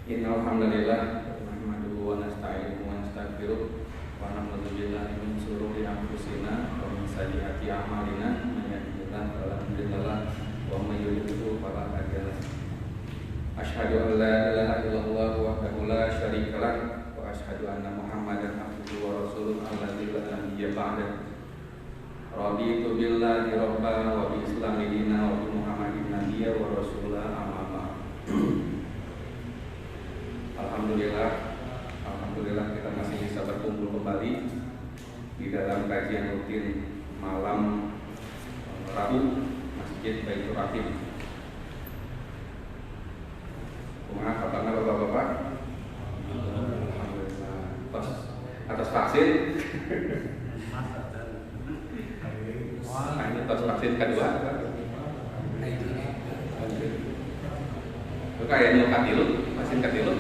Innal hamdalillah nahmaduhu wa nasta'inuhu wa nastaghfiruh wa na'udzu billahi min shururi anfusina wa min sayyiati a'malina may yahdihillahu fala mudilla lahu wa may yudlil fala hadiya lahu. Asyhadu an la ilaha illallah wahdahu la syarika lah wa asyhadu anna Muhammadan abduhu wa rasuluh alladzi la nabiyya ba'dahu. Raditu billahi rabban wa bi islami dinan wa bi Muhammadin nabiyyan wa rasulan amma ba'd. Alhamdulillah kita masih bisa berkumpul kembali di dalam kajian rutin malam Rabu Masjid Baitur Rahim. Kumaha kabarna Bapak-bapak? Alhamdulillah. Atas vaksin. Ini tos vaksin kedua. Itu kayak nu katilu, vaksin katilu.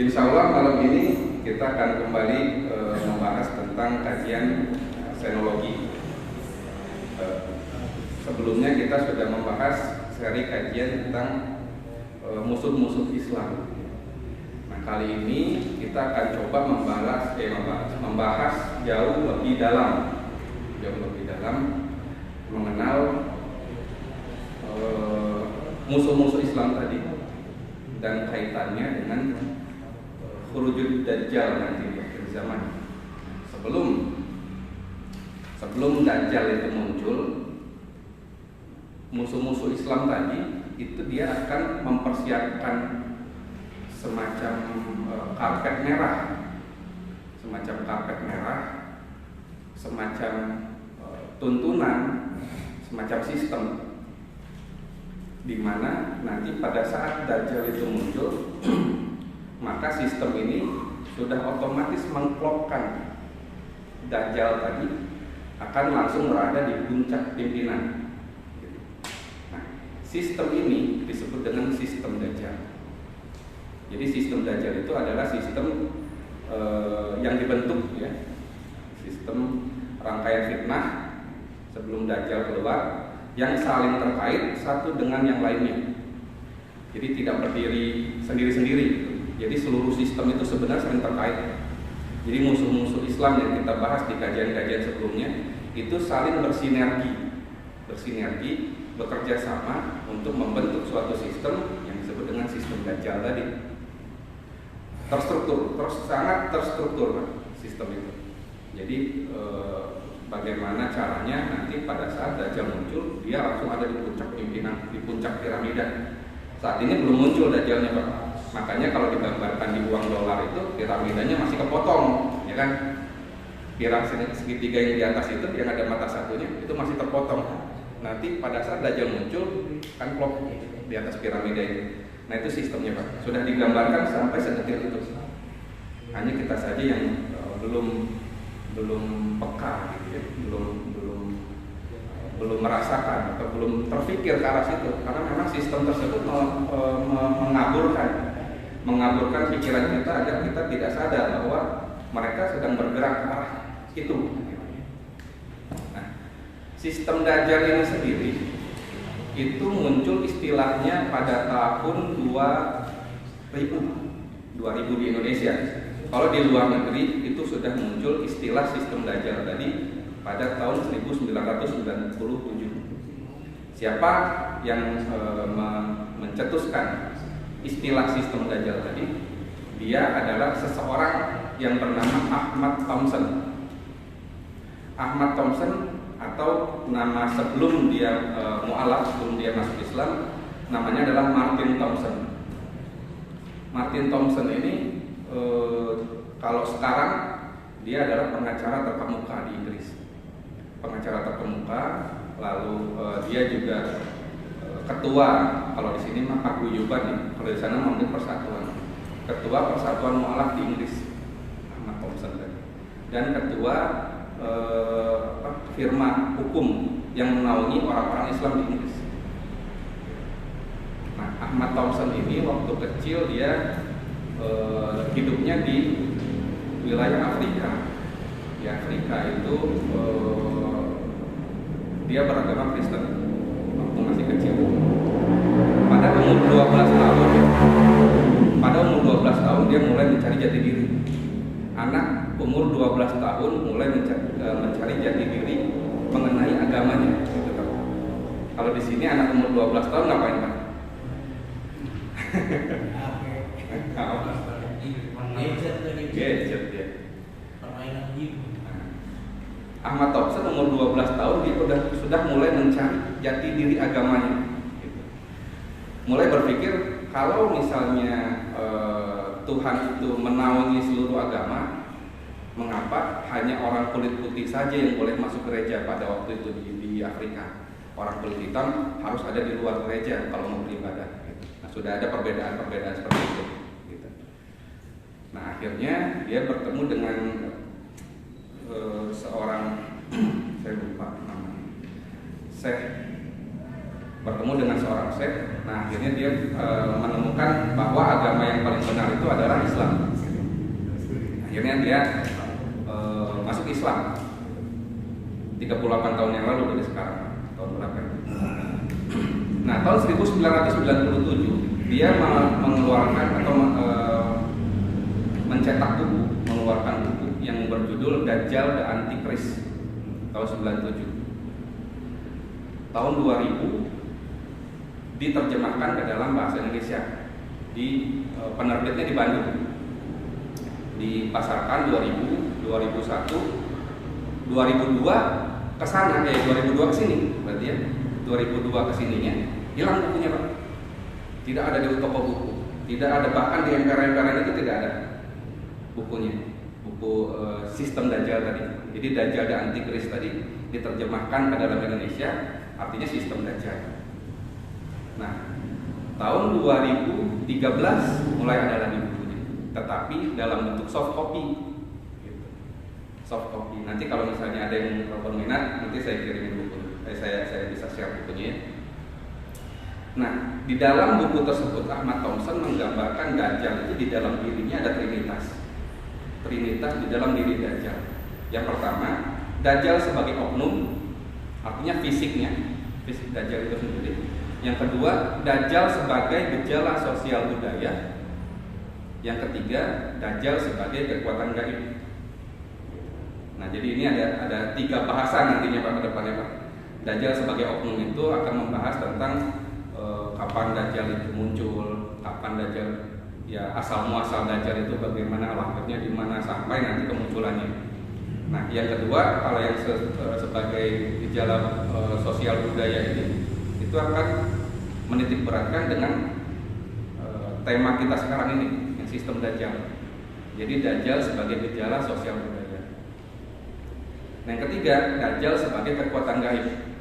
Insya Allah malam ini kita akan kembali membahas tentang kajian senologi. Sebelumnya kita sudah membahas seri kajian tentang musuh-musuh Islam. Nah, kali ini kita akan coba membahas jauh lebih dalam mengenal musuh-musuh Islam tadi dan kaitannya dengan khurujud Dajjal nanti di akhir zaman. Sebelum Dajjal itu muncul, musuh-musuh Islam tadi itu dia akan mempersiapkan semacam karpet merah, semacam tuntunan, semacam sistem di mana nanti pada saat Dajjal itu muncul maka sistem ini sudah otomatis mengklopkan Dajjal tadi akan langsung berada di puncak pimpinan. Nah, sistem ini disebut dengan sistem Dajjal. Jadi sistem Dajjal itu adalah sistem yang dibentuk ya, sistem rangkaian fitnah sebelum Dajjal keluar yang saling terkait satu dengan yang lainnya. Jadi tidak berdiri sendiri-sendiri. Jadi seluruh sistem itu sebenarnya saling terkait. Jadi musuh-musuh Islam yang kita bahas di kajian-kajian sebelumnya itu saling bersinergi, bekerja sama untuk membentuk suatu sistem yang disebut dengan sistem Dajjal tadi. Sangat terstruktur sistem itu. Jadi bagaimana caranya nanti pada saat Dajjal muncul dia langsung ada di puncak pimpinan, di puncak piramida. Saat ini belum muncul Dajjalnya Pak. Makanya kalau digambarkan di uang dolar itu piramidanya masih kepotong, ya kan? Piramida segitiga yang di atas itu yang ada mata satunya itu masih terpotong. Nanti pada saat Dajjal muncul kan klop di atas piramida itu. Nah itu sistemnya Pak. Sudah digambarkan sampai sedetil itu. Hanya kita saja yang belum peka gitu ya, belum merasakan atau belum terpikir ke arah situ karena memang sistem tersebut mengaburkan pikiran kita agar kita tidak sadar bahwa mereka sedang bergerak ke arah itu. Nah, sistem Dajjal ini sendiri itu muncul istilahnya pada tahun 2000 di Indonesia. Kalau di luar negeri itu sudah muncul istilah sistem Dajjal tadi pada tahun 1997. Siapa yang mencetuskan istilah sistem Dajjal tadi? Dia adalah seseorang yang bernama Ahmad Thompson. Ahmad Thompson atau nama sebelum dia mu'alaf, sebelum dia masuk Islam, namanya adalah Martin Thompson. Martin Thompson ini kalau sekarang dia adalah pengacara terkemuka di Inggris, lalu dia juga ketua, kalau di sini mah paguyuban nih, kalau di sana mungkin persatuan, ketua persatuan mu'alaf di Inggris, Ahmad Thompson dan ketua firma hukum yang menaungi orang-orang Islam di Inggris. Nah, Ahmad Thompson ini waktu kecil dia hidupnya di wilayah Afrika. Di Afrika itu dia beragama Kristen waktu masih kecil. Pada umur 12 tahun dia mulai mencari jati diri. Anak umur 12 tahun mulai mencari jati diri mengenai agamanya. Gitu, kan. Kalau di sini anak umur 12 tahun ngapain, Pak? Gadget ya. Permainan game. Ahmad Thompson umur 12 tahun dia sudah mulai mencari jati diri agamanya. Gitu. Mulai berpikir kalau misalnya Tuhan itu menaungi seluruh agama, mengapa hanya orang kulit putih saja yang boleh masuk gereja pada waktu itu di Afrika? Orang kulit hitam harus ada di luar gereja kalau mau beribadah. Gitu. Nah, sudah ada perbedaan-perbedaan seperti itu. Gitu. Nah, akhirnya dia bertemu dengan seorang saya lupa namanya, Syekh, bertemu dengan seorang Syekh. Nah, akhirnya dia menemukan bahwa agama yang paling benar itu adalah Islam. Akhirnya dia masuk Islam 38 tahun yang lalu dari sekarang. Tahun berapa? Nah, tahun 1997 dia mengeluarkan atau mencetak buku, mengeluarkan buku yang berjudul Dajjal the Antichrist tahun 97. Tahun 2000 diterjemahkan ke dalam bahasa Indonesia. Di penerbitnya di Bandung. Dipasarkan 2000, 2001, 2002 ke sana, 2002 ke sini, berarti ya. 2002 ke sininya hilang bukunya, Pak. Tidak ada di toko buku. Tidak ada, bahkan di emperan-emperan itu tidak ada bukunya. Buku sistem Dajjal tadi. Jadi Dajjal dan Antichrist tadi diterjemahkan ke dalam Indonesia, artinya sistem Dajjal. Nah, tahun 2013 mulai ada lagi bukunya, tetapi dalam bentuk soft copy. Gitu. Soft copy. Nanti kalau misalnya ada yang berminat, nanti saya kirimin buku. Saya bisa share bukunya. Nah, di dalam buku tersebut Ahmad Thompson menggambarkan Dajjal itu di dalam dirinya ada Trinitas. Trinitas di dalam diri Dajjal. Yang pertama, Dajjal sebagai oknum, artinya fisiknya, fisik Dajjal itu sendiri. Yang kedua, Dajjal sebagai gejala sosial budaya. Yang ketiga, Dajjal sebagai kekuatan gaib. Nah, jadi ini ada 3 bahasan nantinya Pak ke depannya, Pak. Dajjal sebagai oknum itu akan membahas tentang kapan Dajjal itu muncul, kapan Dajjal, ya asal muasal Dajjal itu bagaimana, lahirnya di mana sampai nanti kemunculannya. Nah, yang kedua, kalau yang sebagai gejala sosial budaya ini itu akan menitik beratkan dengan tema kita sekarang ini, yang sistem Dajjal. Jadi Dajjal sebagai gejala sosial budaya. Nah, yang ketiga, Dajjal sebagai kekuatan gaib.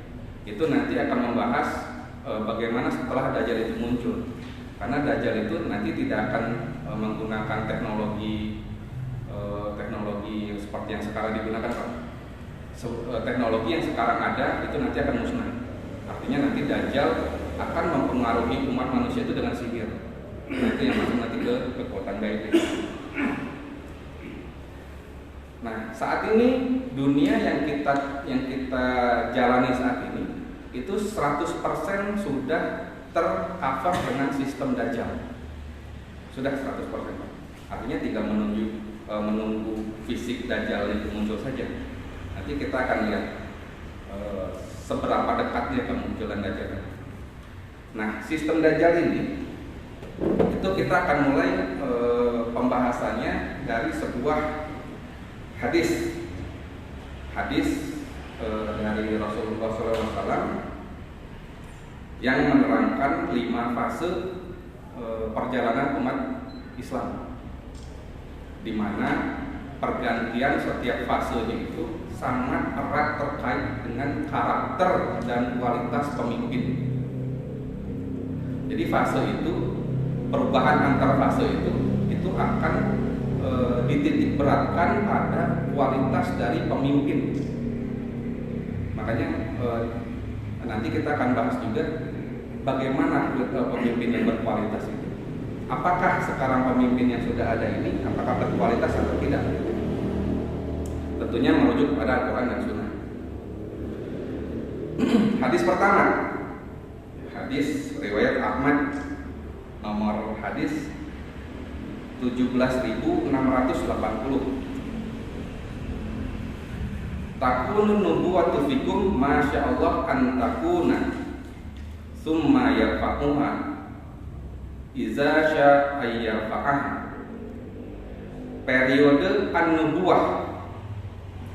Itu nanti akan membahas bagaimana setelah Dajjal itu muncul. Karena Dajjal itu nanti tidak akan menggunakan teknologi seperti yang sekarang digunakan, Pak. Teknologi yang sekarang ada itu nanti akan musnah. Artinya nanti Dajjal akan mempengaruhi umat manusia itu dengan sihir. Nanti yang masuk nanti ke kekuatan gaib. Nah, saat ini dunia yang kita jalani saat ini itu 100% sudah tercover dengan sistem Dajjal. Sudah 100%. Artinya tinggal menunggu fisik Dajjal itu muncul saja. Nanti kita akan lihat seberapa dekatnya kemunculan Dajjal. Nah, sistem Dajjal ini itu kita akan mulai pembahasannya dari sebuah hadis dari Rasulullah SAW yang menerangkan 5 fase perjalanan umat Islam, di mana pergantian setiap fasenya itu sangat erat terkait dengan karakter dan kualitas pemimpin. Jadi fase itu, perubahan antar fase itu akan dititik beratkan pada kualitas dari pemimpin. Makanya nanti kita akan bahas juga bagaimana pemimpin yang berkualitas itu. Apakah sekarang pemimpin yang sudah ada ini apakah berkualitas atau tidak? Tentunya merujuk pada Al-Quran dan Sunnah. Hadis pertama, hadis riwayat Ahmad, nomor hadis 17.680. Takunun nubuwatu fikum masya Allah an takuna summa yarfa'uha iza sya ayyarfa'ah. Periode an-nubuwah.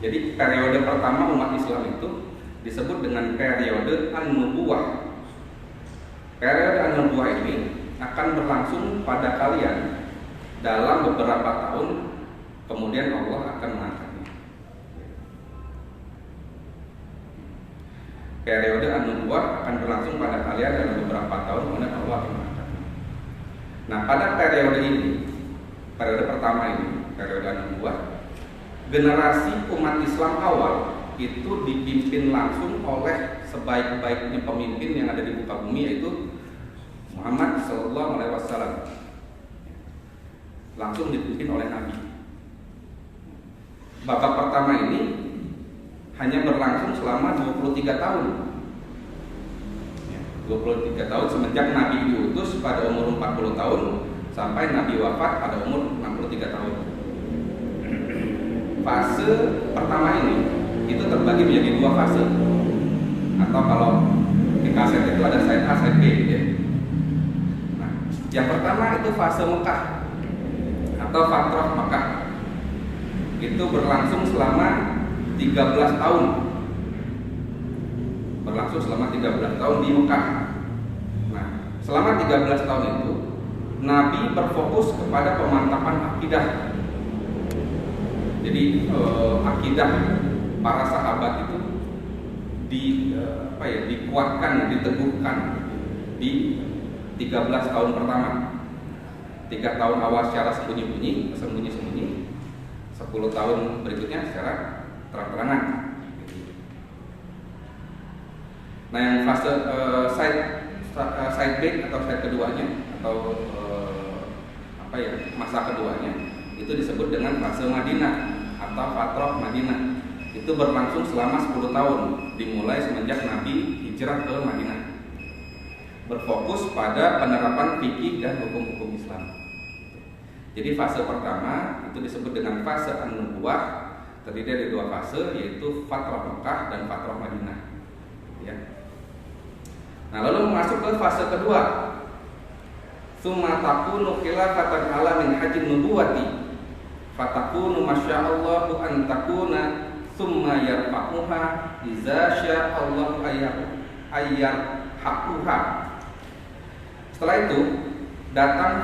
Jadi periode pertama umat Islam itu disebut dengan periode an-nubuwah. Periode an-nubuwah ini akan berlangsung pada kalian dalam beberapa tahun, kemudian Allah akan mengangkatnya. Periode an-nubuwah akan berlangsung pada kalian dalam beberapa tahun, kemudian Allah akan mengangkatnya. Nah, pada periode ini, periode pertama ini, periode an-nubuwah, generasi umat Islam awal itu dipimpin langsung oleh sebaik-baiknya pemimpin yang ada di muka bumi, yaitu Muhammad Sallallahu Alaihi Wasallam. Langsung dipimpin oleh Nabi. Babak pertama ini hanya berlangsung selama 23 tahun. 23 tahun semenjak Nabi diutus pada umur 40 tahun sampai Nabi wafat pada umur 63 tahun. Fase pertama ini itu terbagi menjadi dua fase. Atau kalau di kaset itu ada side A, side B ya. Nah, yang pertama itu fase Mekah atau Fatrah Mekah. Itu berlangsung selama 13 tahun. Berlangsung selama 13 tahun di Mekah. Nah, selama 13 tahun itu Nabi berfokus kepada pemantapan akidah. Jadi akidah para sahabat itu dikuatkan, diteguhkan di 13 tahun pertama. 3 tahun awal secara sembunyi-sembunyi, 10 tahun berikutnya secara terang-terangan. Nah, yang fase side back atau side keduanya atau masa keduanya itu disebut dengan fase Madinah atau Fatrah Madinah. Itu berlangsung selama 10 tahun, dimulai semenjak Nabi hijrah ke Madinah. Berfokus pada penerapan fikih dan hukum-hukum Islam. Jadi fase pertama itu disebut dengan fase an-nubuwah, terdiri dari dua fase, yaitu Fatrah Mekah dan Fatrah Madinah. Ya. Nah, lalu masuk ke fase kedua. Summa takunu khilafatan ala min hajin nubuwati fatakunu masyaallahu an takuna summa yarfa'uha iza sya'allahu ayyarhaquha. Setelah itu datang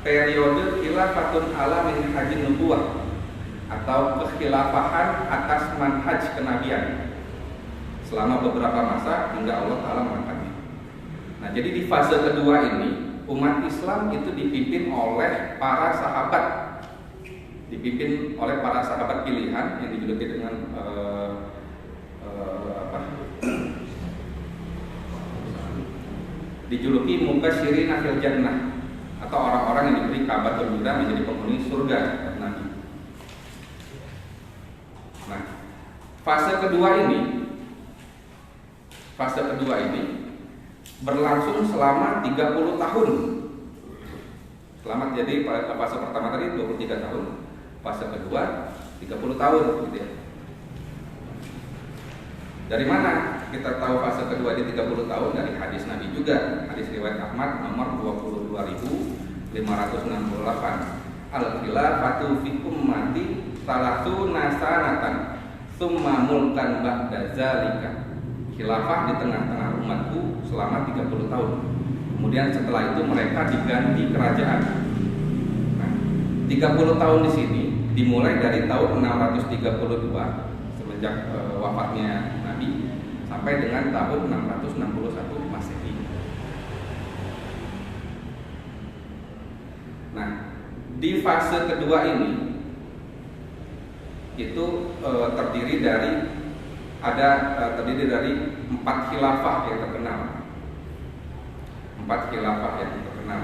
periode khilafatun ala min hajin nubuwah atau kekhilafahan atas manhaj kenabian selama beberapa masa hingga Allah Ta'ala mengangkatnya. Nah, jadi di fase kedua ini umat Islam itu dipimpin oleh para sahabat, dipimpin oleh para sahabat pilihan yang dijuluki dengan dijuluki mubasysyirin fil jannah, atau orang-orang yang diberi kabar gembira menjadi penghuni surga kata Nabi. Nah, fase kedua ini berlangsung selama 30 tahun. Jadi pada fase pertama tadi 23 tahun, fase kedua 30 tahun gitu ya. Dari mana kita tahu fase kedua di 30 tahun? Dari hadis Nabi juga, hadis riwayat Ahmad nomor 22.568. Al-khilafatu fi ummati salasuna sanatan summa mulkan ba'da zalika. Khilafah di tengah-tengah umatku selama 30 tahun. Kemudian setelah itu mereka diganti kerajaan. Nah, 30 tahun di sini dimulai dari tahun 632 semenjak wafatnya Nabi sampai dengan tahun 661 Masehi. Nah, di fase kedua ini itu terdiri dari 4 khilafah yang terkenal. 4 khilafah yang terkenal.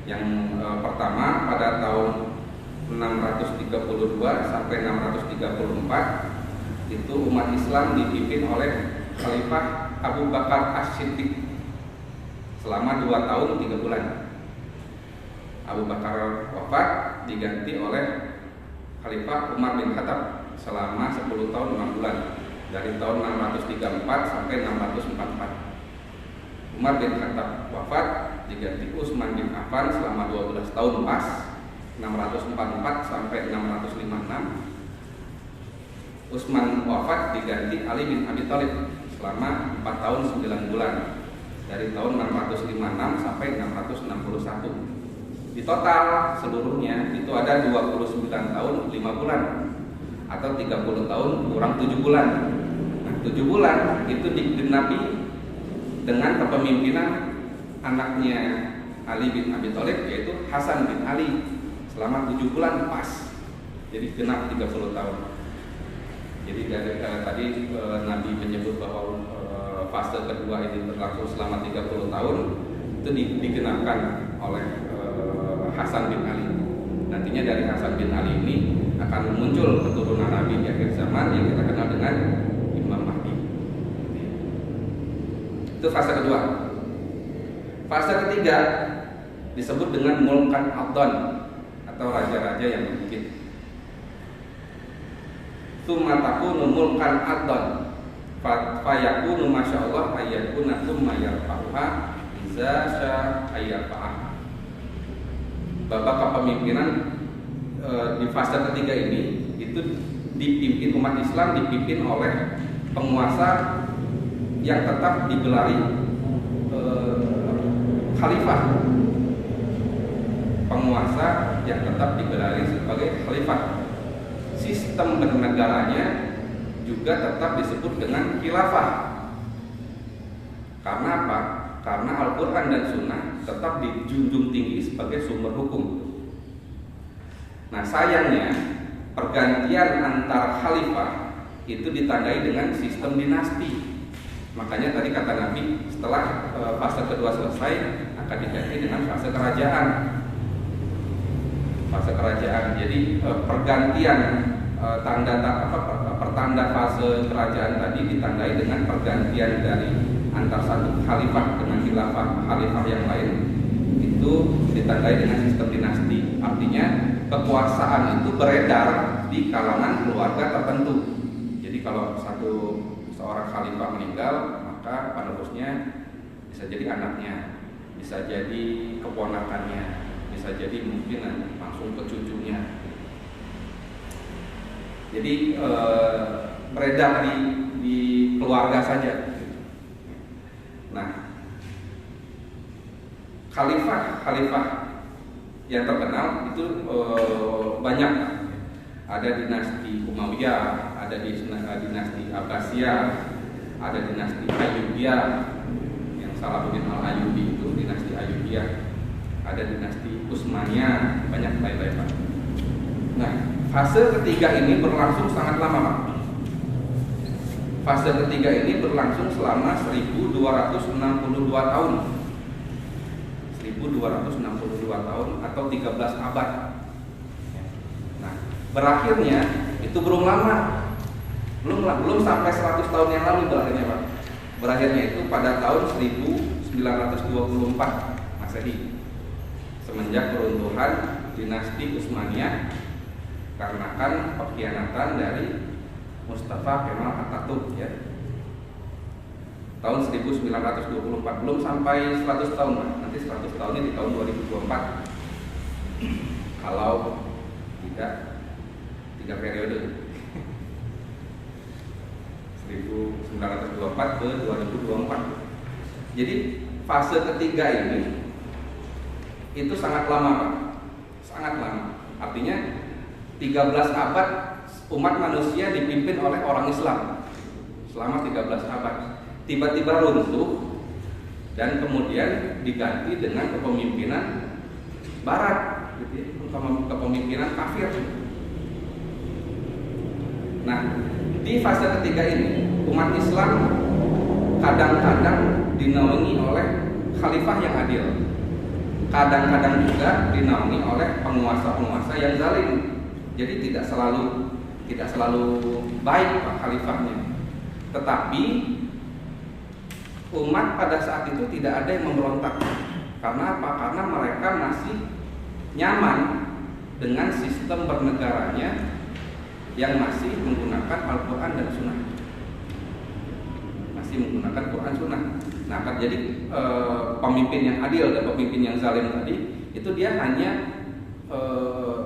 Yang pertama pada tahun 632 sampai 634 itu umat Islam dipimpin oleh Khalifah Abu Bakar As-Siddiq selama 2 tahun 3 bulan. Abu Bakar wafat, diganti oleh Khalifah Umar bin Khattab selama 10 tahun 6 bulan, dari tahun 634 sampai 644. Umar bin Khattab wafat, diganti Utsman bin Affan selama 12 tahun pas, 644 sampai 656. Utsman wafat, diganti Ali bin Abi Thalib selama 4 tahun 9 bulan, dari tahun 656 sampai 661. Di total seluruhnya itu ada 29 tahun 5 bulan atau 30 tahun kurang 7 bulan. Nah, 7 bulan itu digenapi dengan kepemimpinan anaknya Ali bin Abi Thalib, yaitu Hasan bin Ali, selama 7 bulan pas. Jadi genap 30 tahun. Jadi dari tadi Nabi menyebut bahwa fase kedua ini berlangsung selama 30 tahun, itu digenapkan oleh Hasan bin Ali. Nantinya dari Hasan bin Ali ini akan muncul keturunan Nabi di akhir zaman yang kita kenal dengan Imam Mahdi. Itu fase kedua. Fase ketiga disebut dengan Mulkan Adon atau raja-raja yang memimpin. Tsumma takunu mulkan adon fayakunu masyaallah ayakuna tsumma yarfa'uha iza sya ayyafa'ah. Babak kepemimpinan di fase ketiga ini itu dipimpin umat Islam, dipimpin oleh penguasa yang tetap digelari khalifah. Penguasa yang tetap digelari sebagai khalifah. Sistem bernegaranya juga tetap disebut dengan khilafah. Karena apa? Karena Al-Quran dan Sunnah tetap dijunjung tinggi sebagai sumber hukum. Nah, sayangnya pergantian antar khalifah itu ditandai dengan sistem dinasti. Makanya tadi kata Nabi, setelah fase kedua selesai akan diganti dengan fase kerajaan. Fase kerajaan. Jadi pergantian pertanda fase kerajaan tadi ditandai dengan pergantian dari antar satu khalifah dengan khalifah yang lain, itu ditandai dengan sistem dinasti. Artinya kekuasaan itu beredar di kalangan keluarga tertentu. Jadi kalau seorang khalifah meninggal, maka penerusnya bisa jadi anaknya, bisa jadi keponakannya, bisa jadi mungkin langsung ke cucunya. Jadi beredar di keluarga saja. Nah, khalifah yang terkenal itu banyak. Ada dinasti Umayyah, ada dinasti Abbasiyah, ada dinasti Ayyubiyah yang Salahuddin Al-Ayyubi itu dinasti Ayyubiyah, ada dinasti Utsmaniyah, banyak lain-lain. Nah, fase ketiga ini berlangsung sangat lama, Pak. Fase ketiga ini berlangsung selama 1262 tahun. 1262 tahun atau 13 abad. Nah, berakhirnya itu belum lama. Belum sampai 100 tahun yang lalu berakhirnya, Pak. Berakhirnya itu pada tahun 1924 Masehi. Semenjak keruntuhan dinasti Utsmaniyah karena pengkhianatan dari Mustafa Kemal Atatürk, ya. Tahun 1924, belum sampai 100 tahun, Pak. Nanti 100 tahunnya di tahun 2024. Kalau tidak 3 periode. 1924 ke 2024. Jadi fase ketiga ini itu sangat lama, Pak. Sangat lama. Artinya 13 abad umat manusia dipimpin oleh orang Islam selama 13 abad. Tiba-tiba runtuh dan kemudian diganti dengan kepemimpinan Barat, kepemimpinan kafir. Nah, di fase ketiga ini umat Islam kadang-kadang dinaungi oleh khalifah yang adil, kadang-kadang juga dinaungi oleh penguasa-penguasa yang zalim. Jadi tidak selalu baik, Pak, khalifahnya. Tetapi umat pada saat itu tidak ada yang memberontak. Karena apa? Karena mereka masih nyaman dengan sistem bernegaranya yang masih menggunakan Al-Quran dan Sunnah. Masih menggunakan Quran Sunnah. Nah, jadi pemimpin yang adil dan pemimpin yang zalim tadi itu dia hanya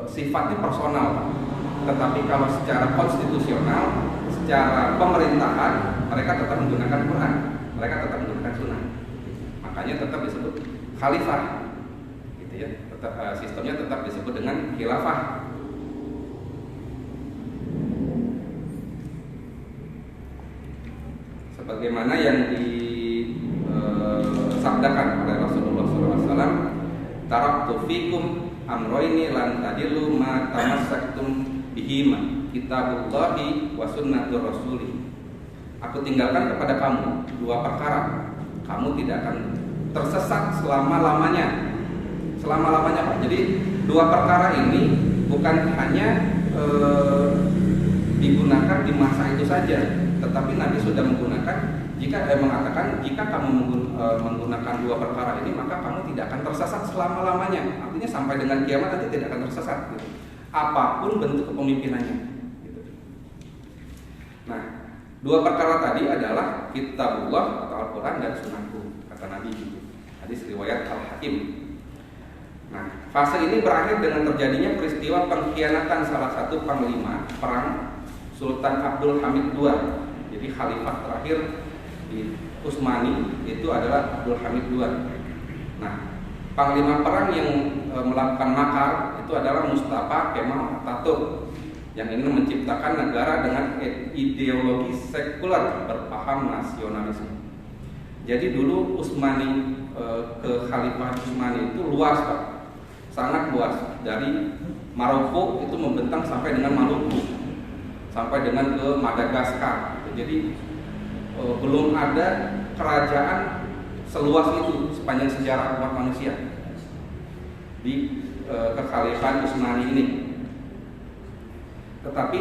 sifatnya personal. Tetapi kalau secara konstitusional, secara pemerintahan, mereka tetap menggunakan Quran, mereka tetap menggunakan Sunnah. Makanya tetap disebut khalifah, gitu ya. Sistemnya tetap disebut dengan khilafah. Sebagaimana yang disabdakan oleh Rasulullah SAW, taraktu fikum amroini lan tadillu ma tamassaktum bihima kitabullahi wa sunnatur rasulih. Aku tinggalkan kepada kamu dua perkara, kamu tidak akan tersesat selama-lamanya. Selama-lamanya, Pak. Jadi dua perkara ini bukan hanya digunakan di masa itu saja, tetapi Nabi sudah menggunakan mengatakan jika kamu menggunakan dua perkara ini maka kamu tidak akan tersesat selama-lamanya. Artinya sampai dengan kiamat nanti tidak akan tersesat, gitu. Apapun bentuk kepemimpinannya, gitu. Nah, dua perkara tadi adalah kitabullah atau Al-Quran dan sunnahku, kata Nabi, gitu. Hadis riwayat Al-Hakim. Nah, fase ini berakhir dengan terjadinya peristiwa pengkhianatan salah satu panglima perang Sultan Abdul Hamid II. Jadi khalifah terakhir di Utsmani itu adalah Abdul Hamid II. Nah, panglima perang yang melakukan makar itu adalah Mustafa Kemal Atatürk yang ingin menciptakan negara dengan ideologi sekuler berpaham nasionalisme. Jadi dulu Utsmani kekhalifahan Utsmani itu luas, Pak. Sangat luas, dari Maroko itu membentang sampai dengan Maluku, sampai dengan ke Madagaskar. Jadi belum ada kerajaan seluas itu sepanjang sejarah umat manusia di kekhalifahan Utsmani ini. Tetapi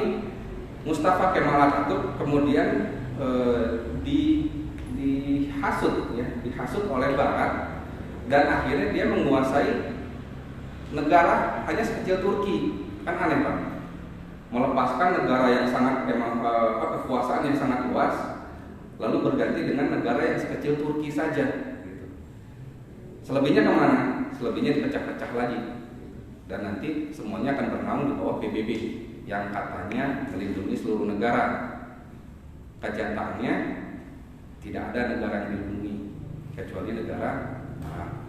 Mustafa Kemal Atatürk kemudian dihasut oleh Barat, dan akhirnya dia menguasai negara hanya sekecil Turki. Kan aneh, Pak, melepaskan negara yang sangat kekuasaan yang sangat luas, lalu berganti dengan negara yang sekecil Turki saja, gitu. Selebihnya kemana? Selebihnya dipecah-pecah lagi, dan nanti semuanya akan bernaung di bawah PBB yang katanya melindungi seluruh negara. Kenyataannya tidak ada negara yang dilindungi kecuali negara Arab.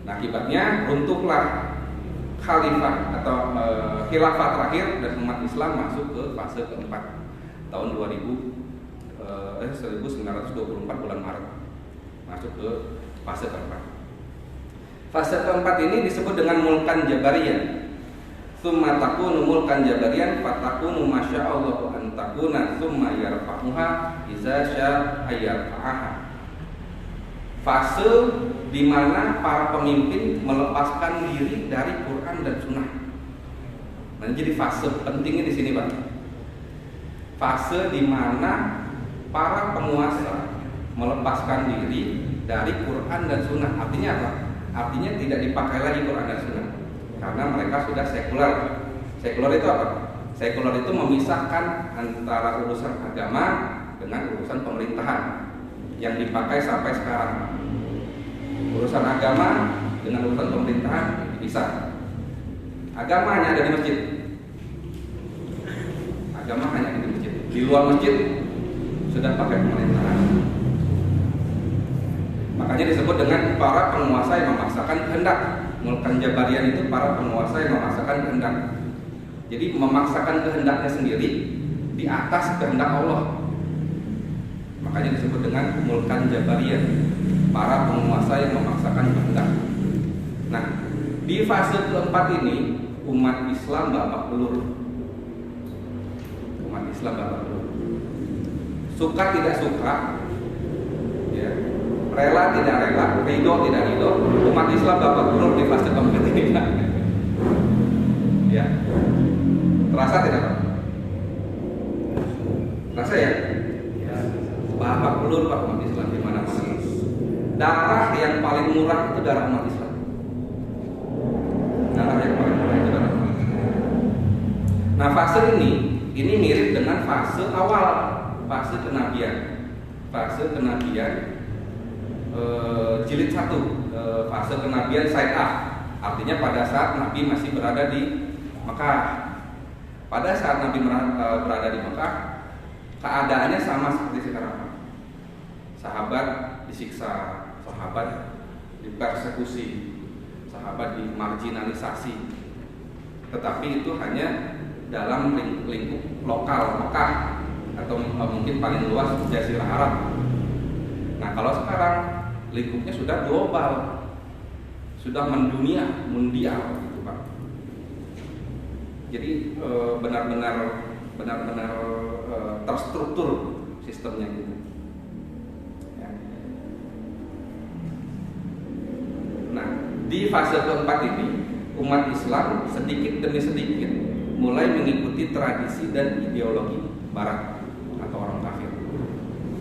Nah, akibatnya runtuhlah khalifah atau khilafah terakhir, dan umat Islam masuk ke fase keempat tahun 1924 bulan Maret, masuk ke fase keempat. Fase keempat ini disebut dengan mulkan jabariyah. Tsumma takunu mulkan jabariyan fatakunu masyaallahu an takuna tsumma yarfa'uha idza syaa ayyarfa'aha. Fase di mana para pemimpin melepaskan diri dari Quran dan Sunnah. Nah, jadi fase pentingnya di sini, Pak. Fase di mana para penguasa melepaskan diri dari Quran dan Sunnah. Artinya apa? Artinya tidak dipakai lagi Quran dan Sunnah, karena mereka sudah sekuler. Sekuler itu apa? Sekuler itu memisahkan antara urusan agama dengan urusan pemerintahan yang dipakai sampai sekarang. Urusan agama dengan urusan pemerintahan dipisah. Agama hanya ada di masjid. Agama hanya ada di masjid. Di luar masjid sudah pakai pemerintahan. Makanya disebut dengan para penguasa yang memaksakan kehendak. Mulkan Jabarian itu para penguasa yang memaksakan kehendak. Jadi memaksakan kehendaknya sendiri di atas kehendak Allah. Makanya disebut dengan Mulkan Jabarian, para penguasa yang memaksakan kehendak. Nah, di fase keempat ini umat Islam babak belur. Umat Islam babak belur. Suka tidak suka, ya, rela tidak rela, ridho tidak ridho, umat Islam babak belur di fase keempat ini. Ya, terasa tidak, Pak? Terasa ya? Babak darah umat Islam. Darah yang paling murah itu darah umat Islam. Nah, fase ini mirip dengan fase awal, fase kenabian. Fase kenabian jilid 1, fase kenabian Said A. Artinya pada saat Nabi masih berada di Mekah. Pada saat Nabi berada di Mekah, keadaannya sama seperti sekarang. Sahabat disiksa, sahabat dipersekusi, sahabat dimarginalisasi. Tetapi itu hanya dalam lingkup lokal Mekah atau mungkin paling luas Jazirah Arab. Nah, kalau sekarang lingkupnya sudah global, sudah mendunia, mundial, gitu Pak. Jadi benar-benar terstruktur sistemnya gitu. Ya. Nah, di fase keempat ini umat Islam sedikit demi sedikit mulai mengikuti tradisi dan ideologi Barat atau orang kafir.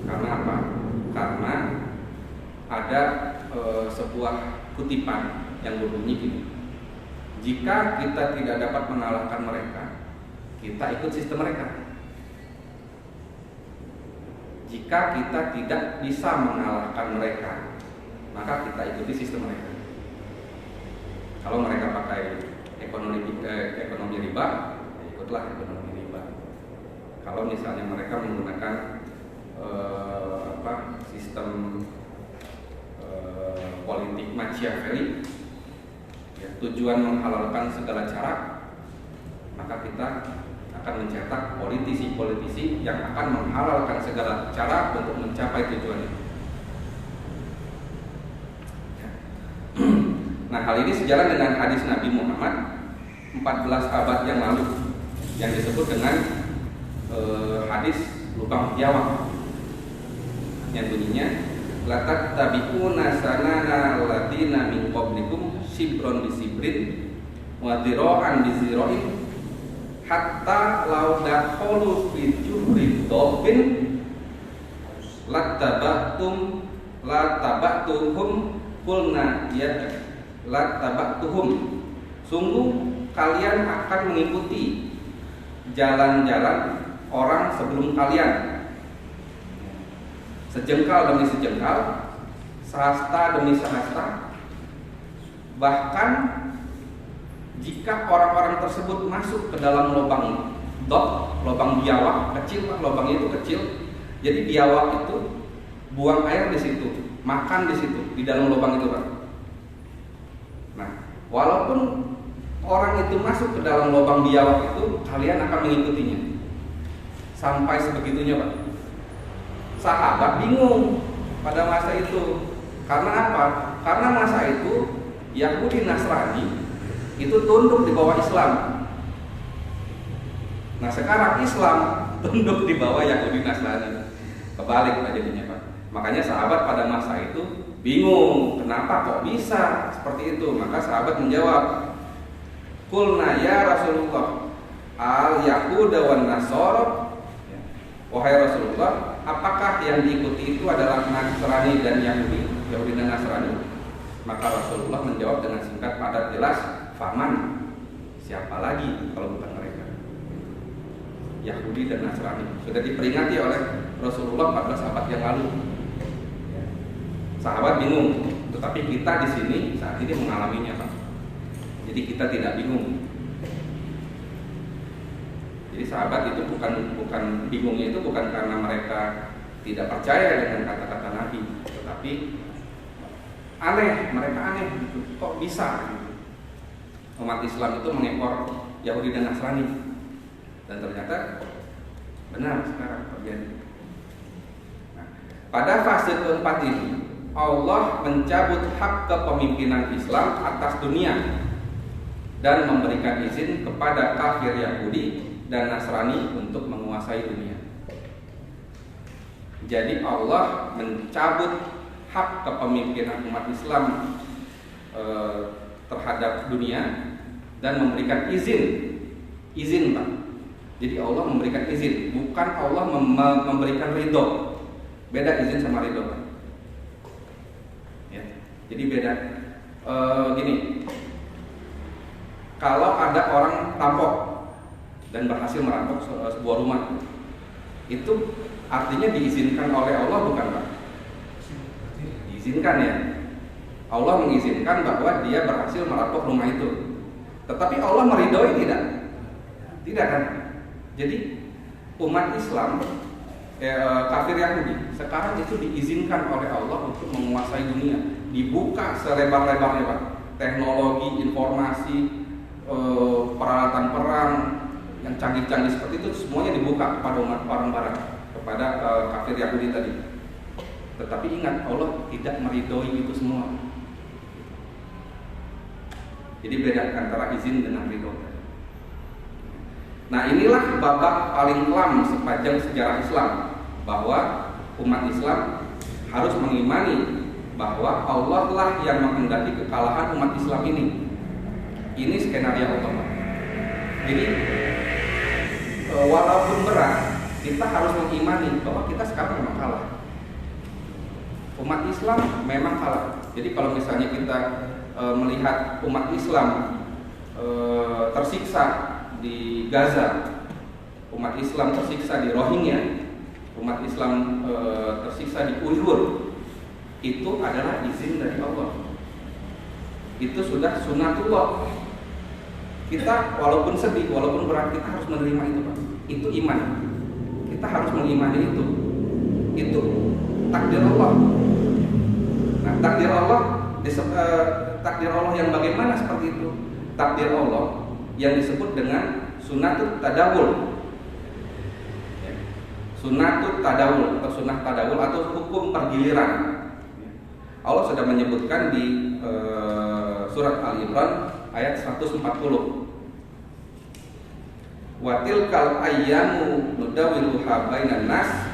Karena apa? Karena ada sebuah kutipan yang berbunyi gini: jika kita tidak dapat mengalahkan mereka, kita ikut sistem mereka. Jika kita tidak bisa mengalahkan mereka, maka kita ikuti sistem mereka. Kalau mereka pakai ekonomi riba, ya ikutlah ekonomi riba. Kalau misalnya mereka menggunakan sistem politik Machiavelli, ya, tujuan menghalalkan segala cara, maka kita akan mencetak politisi-politisi yang akan menghalalkan segala cara untuk mencapai tujuan itu. Nah, hal ini sejalan dengan hadis Nabi Muhammad 14 abad yang lalu yang disebut dengan hadis lubang biawak, yang bunyinya la tattabi'una sanana alladziina min qablikum shibron bi shibrin wa dhira'an bi dhira'in hatta law dakhulu fi juhri dhabbin la tabatuhum qulna ya la tabatuhum. Sungguh kalian akan mengikuti jalan-jalan orang sebelum kalian, sejengkal demi sejengkal, sehasta demi sehasta. Bahkan jika orang-orang tersebut masuk ke dalam lubang lubang biawak kecil, lubangnya itu kecil, jadi biawak itu buang air di situ, makan di situ, di dalam lubang itu, Pak. Nah, walaupun orang itu masuk ke dalam lubang biawak itu, kalian akan mengikutinya sampai sebegitunya, Pak. Sahabat bingung pada masa itu. Karena apa? Karena masa itu Yahudi Nasrani itu tunduk di bawah Islam. Nah, sekarang Islam tunduk di bawah Yahudi Nasrani. Kebalik Pak jadinya, Pak. Makanya sahabat pada masa itu bingung, kenapa kok bisa seperti itu? Maka sahabat menjawab, "Qulna ya Rasulullah, al Yahuda wan Nasara." Wahai Rasulullah, apakah yang diikuti itu adalah Nasrani dan Yahudi dan Nasrani? Maka Rasulullah menjawab dengan singkat, padat, jelas, faman, siapa lagi kalau bukan mereka? Yahudi dan Nasrani. Sudah diperingati oleh Rasulullah 14 abad yang lalu. Sahabat bingung, tetapi kita di sini saat ini mengalaminya, Pak. Jadi kita tidak bingung. Jadi sahabat itu bukan bingungnya itu bukan karena mereka tidak percaya dengan kata-kata Nabi, tetapi mereka aneh gitu. Kok bisa gitu? Umat Islam itu mengekor Yahudi dan Nasrani, dan ternyata benar sekarang terjadi. Nah, pada fase keempat ini Allah mencabut hak kepemimpinan Islam atas dunia dan memberikan izin kepada kafir Yahudi dan Nasrani untuk menguasai dunia. Jadi Allah mencabut hak kepemimpinan umat Islam terhadap dunia dan memberikan izin, Pak. Jadi Allah memberikan izin, bukan Allah memberikan ridho. Beda izin sama ridho, Pak. Ya, jadi beda. Gini, kalau ada orang rampok dan berhasil merampok sebuah rumah, itu artinya diizinkan oleh Allah bukan Pak? Diizinkan ya. Allah mengizinkan bahwa dia berhasil merampok rumah itu. Tetapi Allah meridhoi tidak? Tidak kan? Jadi umat Islam kafir Yahudi sekarang itu diizinkan oleh Allah untuk menguasai dunia, dibuka selebar-lebarnya Pak. Teknologi, informasi, peralatan perang yang canggih-canggih seperti itu semuanya dibuka kepada umat orang Barat, kepada kafir Yahudi tadi. Tetapi ingat, Allah tidak meridhoi itu semua. Jadi beda antara izin dengan ridho. Nah, inilah babak paling kelam sepanjang sejarah Islam, bahwa umat Islam harus mengimani bahwa Allah lah yang menghendaki kekalahan umat Islam ini. Ini skenario Allah. Jadi walaupun berat, kita harus mengimani bahwa kita sekarang memang kalah. Umat Islam memang kalah. Jadi kalau misalnya kita melihat umat Islam tersiksa di Gaza, umat Islam tersiksa di Rohingya, umat Islam tersiksa di Uyghur, itu adalah izin dari Allah. Itu sudah sunatullah. Kita walaupun sedih, walaupun berat, kita harus menerima itu Pak. Itu iman. Kita harus mengimani itu. Itu takdir Allah. Nah, takdir Allah takdir Allah yang bagaimana seperti itu? Takdir Allah yang disebut dengan sunatut tadawul. Sunatut tadawul atau sunnah tadawul atau hukum pergiliran. Allah sudah menyebutkan di surat Al-Imran ayat 140. Wa tilkal ayyamu nudawiluha bainan nas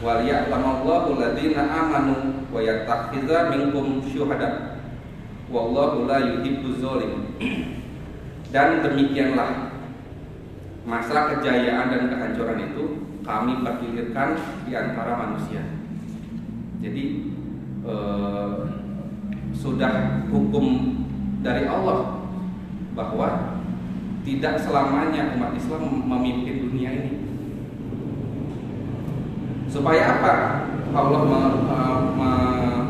wal ya'lamallahu alladziina amanu wa yattakhidha minkum syuhada wallahu la yuhibbuz zalimin. Dan demikianlah masa kejayaan dan kehancuran itu kami pergilirkan di antara manusia. Jadi sudah hukum dari Allah bahwa tidak selamanya umat Islam memimpin dunia ini. Supaya apa Allah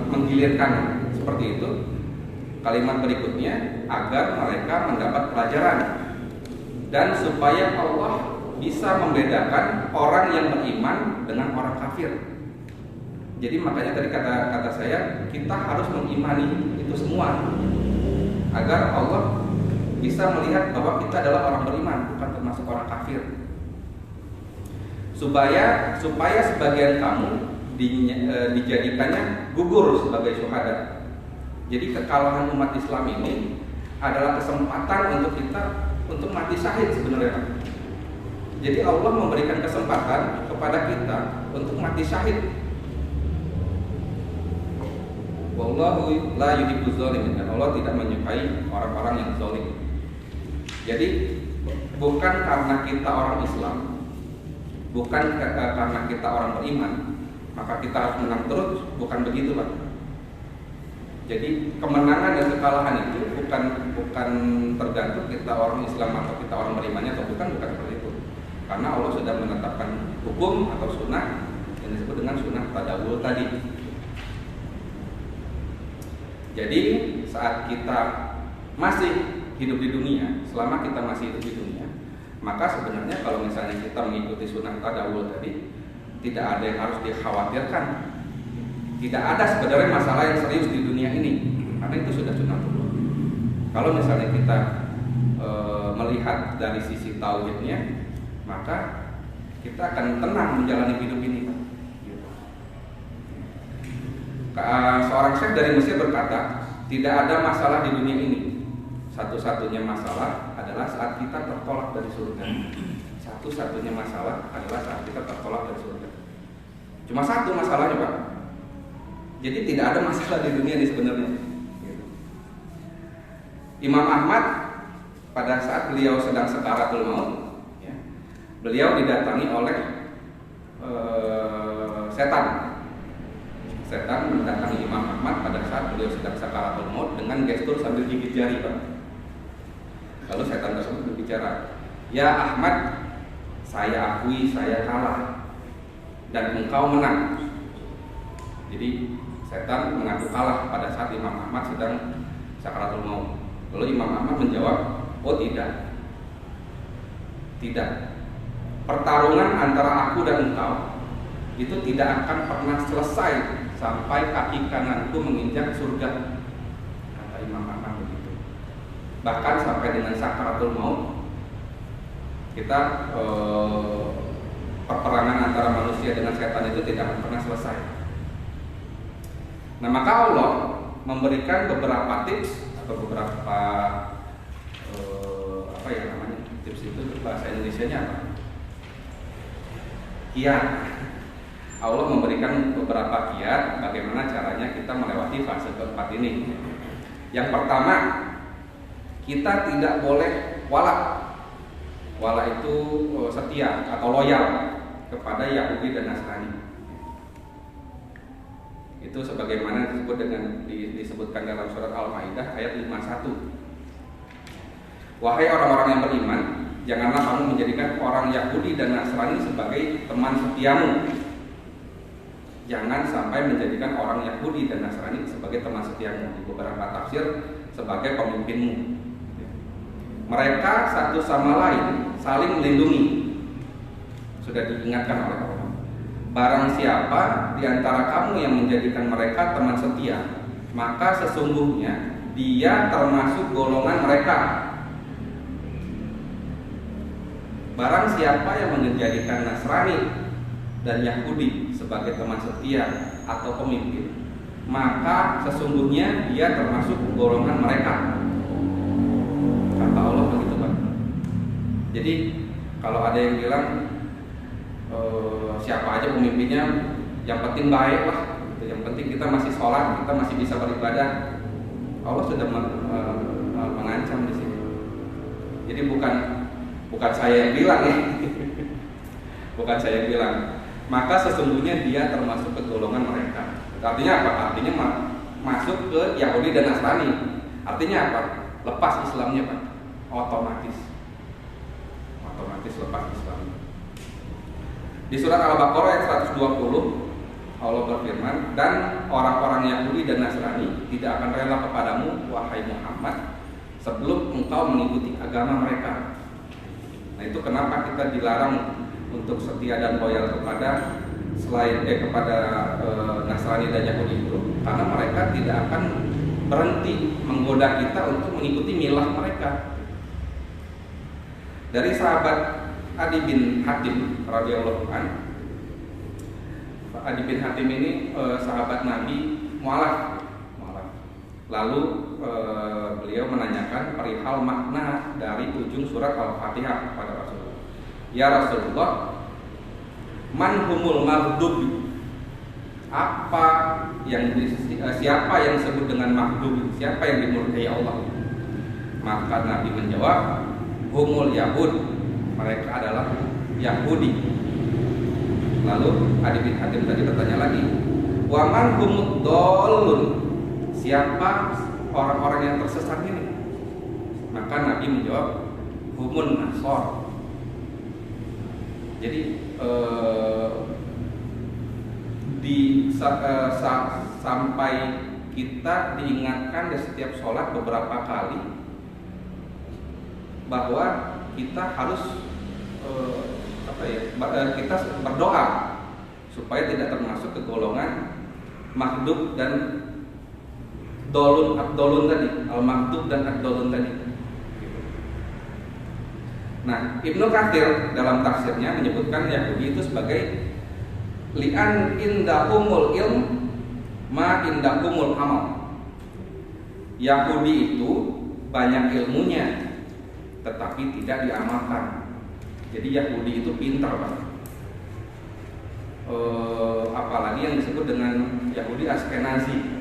menggilirkan seperti itu? Kalimat berikutnya, agar mereka mendapat pelajaran dan supaya Allah bisa membedakan orang yang beriman dengan orang kafir. Jadi makanya tadi kata saya, kita harus mengimani itu semua agar Allah bisa melihat bahwa kita adalah orang beriman, bukan termasuk orang kafir. Supaya sebagian kamu dijadikannya gugur sebagai syuhada. Jadi kekalahan umat Islam ini adalah kesempatan untuk kita untuk mati syahid sebenarnya. Jadi Allah memberikan kesempatan kepada kita untuk mati syahid. Wallahu la yuhibbuz zalimin, dan Allah tidak menyukai orang-orang yang zalim. Jadi bukan karena kita orang Islam, bukan karena kita orang beriman, maka kita harus menang terus, bukan begitu Pak. Jadi kemenangan dan kekalahan itu bukan tergantung kita orang Islam atau kita orang berimannya atau bukan seperti itu. Karena Allah sudah menetapkan hukum atau sunnah yang disebut dengan sunnah tadawul tadi. Jadi saat kita masih hidup di dunia, selama kita masih hidup di dunia, maka sebenarnya kalau misalnya kita mengikuti sunnah tadawul tadi, tidak ada yang harus dikhawatirkan. Tidak ada sebenarnya masalah yang serius di dunia ini, karena itu sudah sunatullah. Kalau misalnya kita melihat dari sisi tauhidnya, maka kita akan tenang menjalani hidup ini. Seorang syekh dari Mesir berkata, tidak ada masalah di dunia ini. Satu-satunya masalah adalah saat kita tertolak dari surga. Satu-satunya masalah adalah saat kita tertolak dari surga. Cuma satu masalahnya Pak. Jadi tidak ada masalah di dunia ini sebenarnya. Imam Ahmad pada saat beliau sedang sekaratul maut, ya, beliau didatangi oleh setan. setan mendatangi Imam Ahmad pada saat beliau sedang sakaratul maut dengan gestur sambil gigit jari, Pak. Lalu setan tersebut berbicara, "Ya Ahmad, saya akui saya kalah dan engkau menang." Jadi setan mengaku kalah pada saat Imam Ahmad sedang sakaratul maut. Lalu Imam Ahmad menjawab, "Oh tidak, tidak. Pertarungan antara aku dan engkau itu tidak akan pernah selesai sampai kaki kananku menginjak surga," kata Imam Ahmad begitu. Bahkan sampai dengan sakaratul maut kita perperangan antara manusia dengan setan itu tidak akan pernah selesai. Nah, maka Allah memberikan beberapa tips atau beberapa apa ya namanya, tips itu bahasa Indonesianya apa? Kiat. Allah memberikan beberapa kiat bagaimana caranya kita melewati fase keempat ini. Yang pertama, kita tidak boleh wala. Wala itu setia atau loyal kepada Yahudi dan Nasrani. Itu sebagaimana disebutkan dalam surat Al-Maidah ayat 51. "Wahai orang-orang yang beriman, janganlah kamu menjadikan orang Yahudi dan Nasrani sebagai teman setiamu." Jangan sampai menjadikan orang Yahudi dan Nasrani sebagai teman setiamu. Di beberapa tafsir sebagai pemimpinmu. Mereka satu sama lain saling melindungi. Sudah diingatkan oleh Allah. Barang siapa di antara kamu yang menjadikan mereka teman setia, maka sesungguhnya dia termasuk golongan mereka. Barang siapa yang menjadikan Nasrani dan Yahudi sebagai teman setia atau pemimpin, maka sesungguhnya dia termasuk golongan mereka, kata Allah begitu, Pak. Jadi kalau ada yang bilang siapa aja pemimpinnya, yang penting baik lah, yang penting kita masih sholat, kita masih bisa beribadah, Allah sudah mengancam di sini. Jadi bukan saya yang bilang ya, bukan saya yang bilang. Maka sesungguhnya dia termasuk ke golongan mereka. Artinya apa? Artinya masuk ke Yahudi dan Nasrani. Artinya apa? Lepas Islamnya, Pak. Otomatis lepas Islam. Di surat Al-Baqarah ayat 120 Allah berfirman, "Dan orang-orang Yahudi dan Nasrani tidak akan rela kepadamu, wahai Muhammad, sebelum engkau mengikuti agama mereka." Nah, itu kenapa kita dilarang untuk setia dan loyal kepada kepada Nasrani dan Yahudi itu, karena mereka tidak akan berhenti menggoda kita untuk mengikuti milah mereka. Dari sahabat Adi bin Hatim radhiyallahu anhu. Adi bin Hatim ini sahabat Nabi mualaf. Lalu beliau menanyakan perihal makna dari ujung surat Al-Fatihah kepada Rasulullah. "Ya Rasulullah, man humul maghdub?" Apa yang siapa yang disebut dengan maghdub? Siapa yang dimurkai Allah? Maka Nabi menjawab, "Humul Yahud." Mereka adalah Yahudi. Lalu Adi bin Hatim tadi bertanya lagi, "Wa man humud dallun?" Siapa orang-orang yang tersesat ini? Maka Nabi menjawab, "Humun Nasor." Jadi sampai kita diingatkan di setiap sholat beberapa kali bahwa kita harus kita berdoa supaya tidak termasuk ke golongan maghdub dan dolun tadi, al-maghdub dan ad-dolun tadi. Nah, Ibnu Katsir dalam tafsirnya menyebutkan Yahudi itu sebagai li'an indahumul ilm ma indahumul amal. Yahudi itu banyak ilmunya tetapi tidak diamalkan. Jadi Yahudi itu pintar, Pak. Apalagi yang disebut dengan Yahudi Askenazi.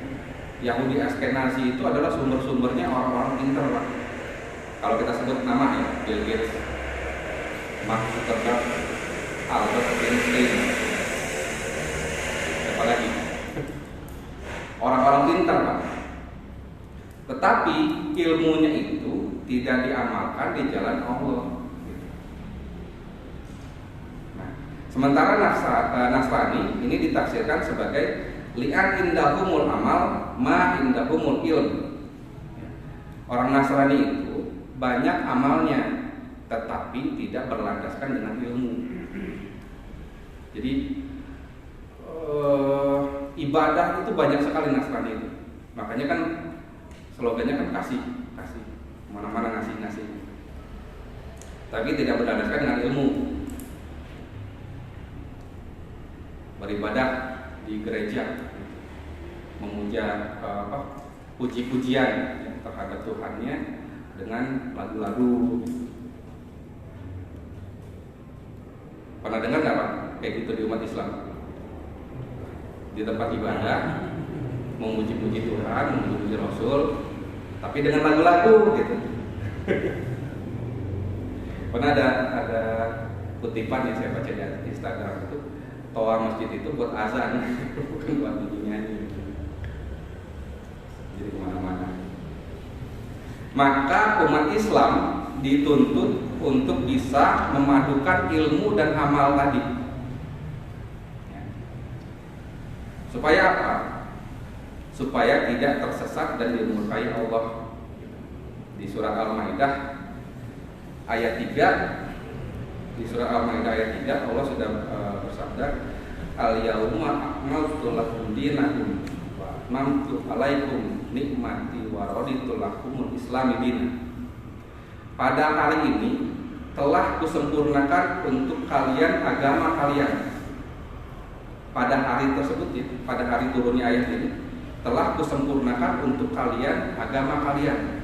Yahudi Askenazi itu adalah sumber-sumbernya orang-orang pintar, Pak. Kalau kita sebut nama ya, Bill Gates, Mark Zuckerberg, Albert Einstein, siapa lagi? pintar Pak, tetapi ilmunya itu tidak diamalkan di jalan Allah. Nah, sementara Nasrani ini ditafsirkan sebagai li'an indahumul amal ma indahumul ilm. Orang Nasrani itu banyak amalnya, tetapi tidak berlandaskan dengan ilmu. Jadi ibadah itu banyak sekali Nasrani itu. Makanya kan slogannya kan kasih, mana-mana ngasih. Tapi tidak berlandaskan dengan ilmu. Beribadah di gereja, memuja puji-pujian ya, terhadap Tuhannya dengan lagu-lagu. Pernah dengar nggak Pak kayak gitu di umat Islam? Di tempat ibadah memuji-puji Tuhan, memuji Rasul, tapi dengan lagu-lagu gitu. Pernah ada kutipan yang saya baca di Instagram itu, toa masjid itu buat azan, bukan buat nyanyi. Jadi kemana-mana. Maka umat Islam dituntut untuk bisa memadukan ilmu dan amal tadi. Supaya apa? Supaya tidak tersesat dan dimurkai Allah. Di surat Al-Maidah ayat 3, di surat Al-Maidah ayat 3 Allah sudah bersabda, al-yauma akmaltu lakum dinakum wa atmamtu alaikum nikmati wa raditu lakumul islami dinan. Pada hari ini telah kusempurnakan untuk kalian agama kalian. Pada hari tersebut, pada hari turunnya ayat ini, telah kusempurnakan untuk kalian agama kalian.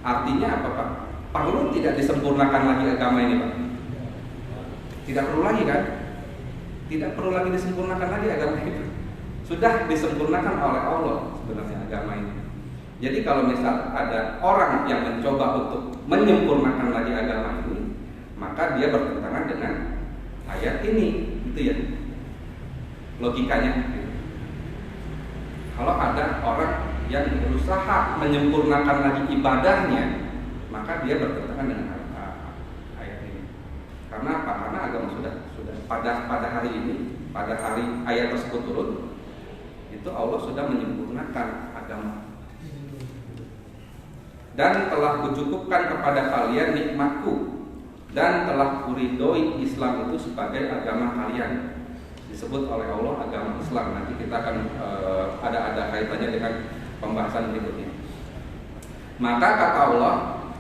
Artinya apa Pak? Perlu tidak disempurnakan lagi agama ini Pak? Tidak perlu lagi kan? Tidak perlu lagi disempurnakan lagi agama itu. Sudah disempurnakan oleh Allah sebenarnya agama ini. Jadi kalau misal ada orang yang mencoba untuk menyempurnakan lagi agama ini, maka dia bertentangan dengan ayat ini, gitu ya. Logikanya. Kalau ada orang yang berusaha menyempurnakan lagi ibadahnya, maka dia bertentangan dengan ayat ini. Karena apa? Karena agama sudah pada hari ini, pada hari ayat tersebut turun, itu Allah sudah menyempurnakan agama. Dan telah kucukupkan kepada kalian nikmatku, dan telah kuridhoi Islam itu sebagai agama kalian. Disebut oleh Allah agama Islam. Nanti kita akan ada kaitannya dengan pembahasan berikutnya. Maka kata Allah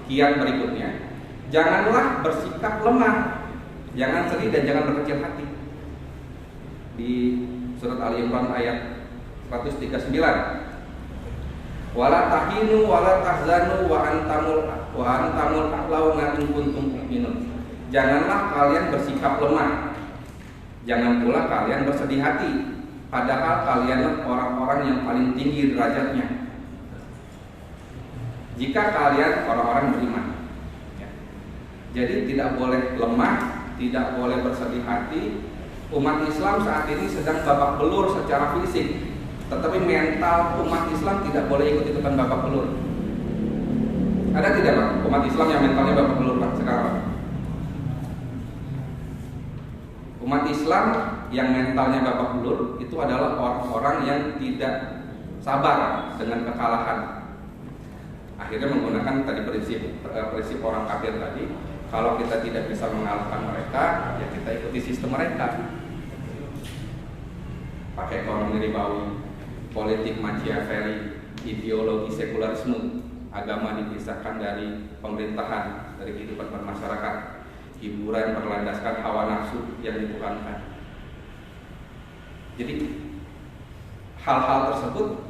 kiat berikutnya, janganlah bersikap lemah, jangan sedih dan jangan berkecil hati. Di surat Ali Imran ayat 139, wala tahinu wala tahzanu wa antamul a'launa in kuntum mu'minun. Janganlah kalian bersikap lemah, jangan pula kalian bersedih hati, padahal kalian orang-orang yang paling tinggi derajatnya jika kalian orang-orang beriman. Jadi tidak boleh lemah, tidak boleh bersedih hati. Umat Islam saat ini sedang babak belur secara fisik, tetapi mental umat Islam tidak boleh ikut-ikutan babak belur. Ada tidak Pak umat Islam yang mentalnya babak belur Pak sekarang? Umat Islam yang mentalnya babak belur itu adalah orang-orang yang tidak sabar dengan kekalahan. Akhirnya menggunakan tadi prinsip orang kafir tadi, kalau kita tidak bisa mengalahkan mereka, ya kita ikuti sistem mereka. Pakai ekonomi ribawi, politik Machiavelli, ideologi sekularisme, agama dipisahkan dari pemerintahan, dari kehidupan bermasyarakat, hiburan berlandaskan hawa nafsu yang dituhankan. Jadi hal-hal tersebut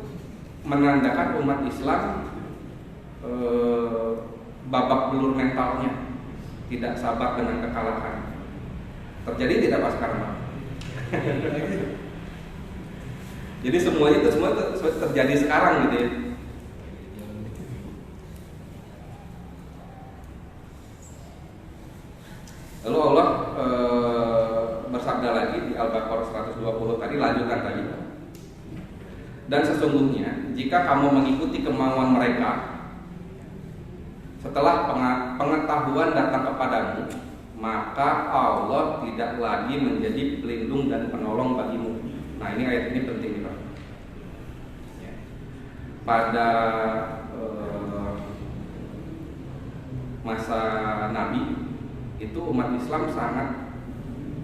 menandakan umat Islam babak belur mentalnya, tidak sabar dengan kekalahan. Terjadi tidak Pak sekarang Pak? Jadi semua itu terjadi sekarang gitu ya. Lalu Allah bersabda lagi di Al-Baqarah 120 tadi, lanjutan tadi. Dan sesungguhnya jika kamu mengikuti kemauan mereka setelah pengetahuan datang kepadamu, maka Allah tidak lagi menjadi pelindung dan penolong bagimu. Nah, ini ayat ini penting nih, Pak. Pada masa Nabi itu umat Islam sangat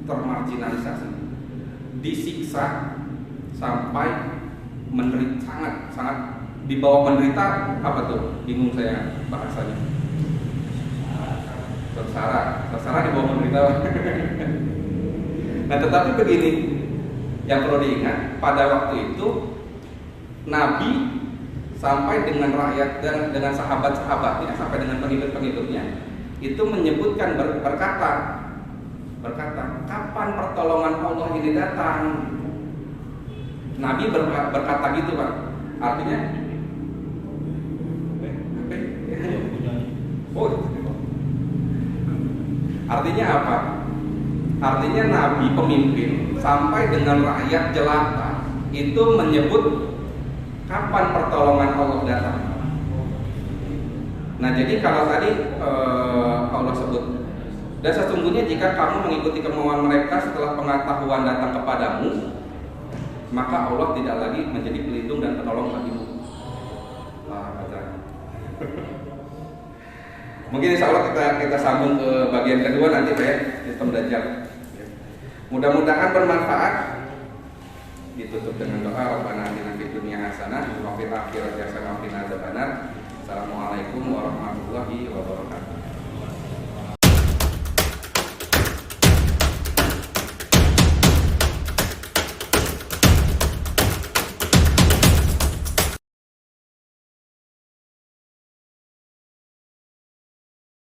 termarginalisasi, disiksa sampai menderita, sangat di bawah menderita. Apa tuh? Bingung saya bahasanya. Tersara di bawah menderita. Nah, tetapi begini, yang perlu diingat, pada waktu itu Nabi sampai dengan rakyat dan dengan sahabat-sahabatnya, sampai dengan pengikut-pengikutnya, itu menyebutkan berkata, kapan pertolongan Allah ini datang? Nabi berkata gitu, Pak. Artinya artinya apa? Artinya Nabi pemimpin sampai dengan rakyat jelata itu menyebut kapan pertolongan Allah datang. Nah, jadi kalau tadi Allah sebut, dan sesungguhnya jika kamu mengikuti kemauan mereka setelah pengetahuan datang kepadamu, maka Allah tidak lagi menjadi pelindung dan penolong bagimu. Mungkin insya Allah kita sambung ke bagian kedua nanti, Pak, ya, sistem Dajjal. Mudah-mudahan bermanfaat. Ditutup dengan doa, Rabbana atina fid dunya hasanah wa fil akhirati hasanah wa qina adzabannar. Assalamualaikum warahmatullahi wabarakatuh.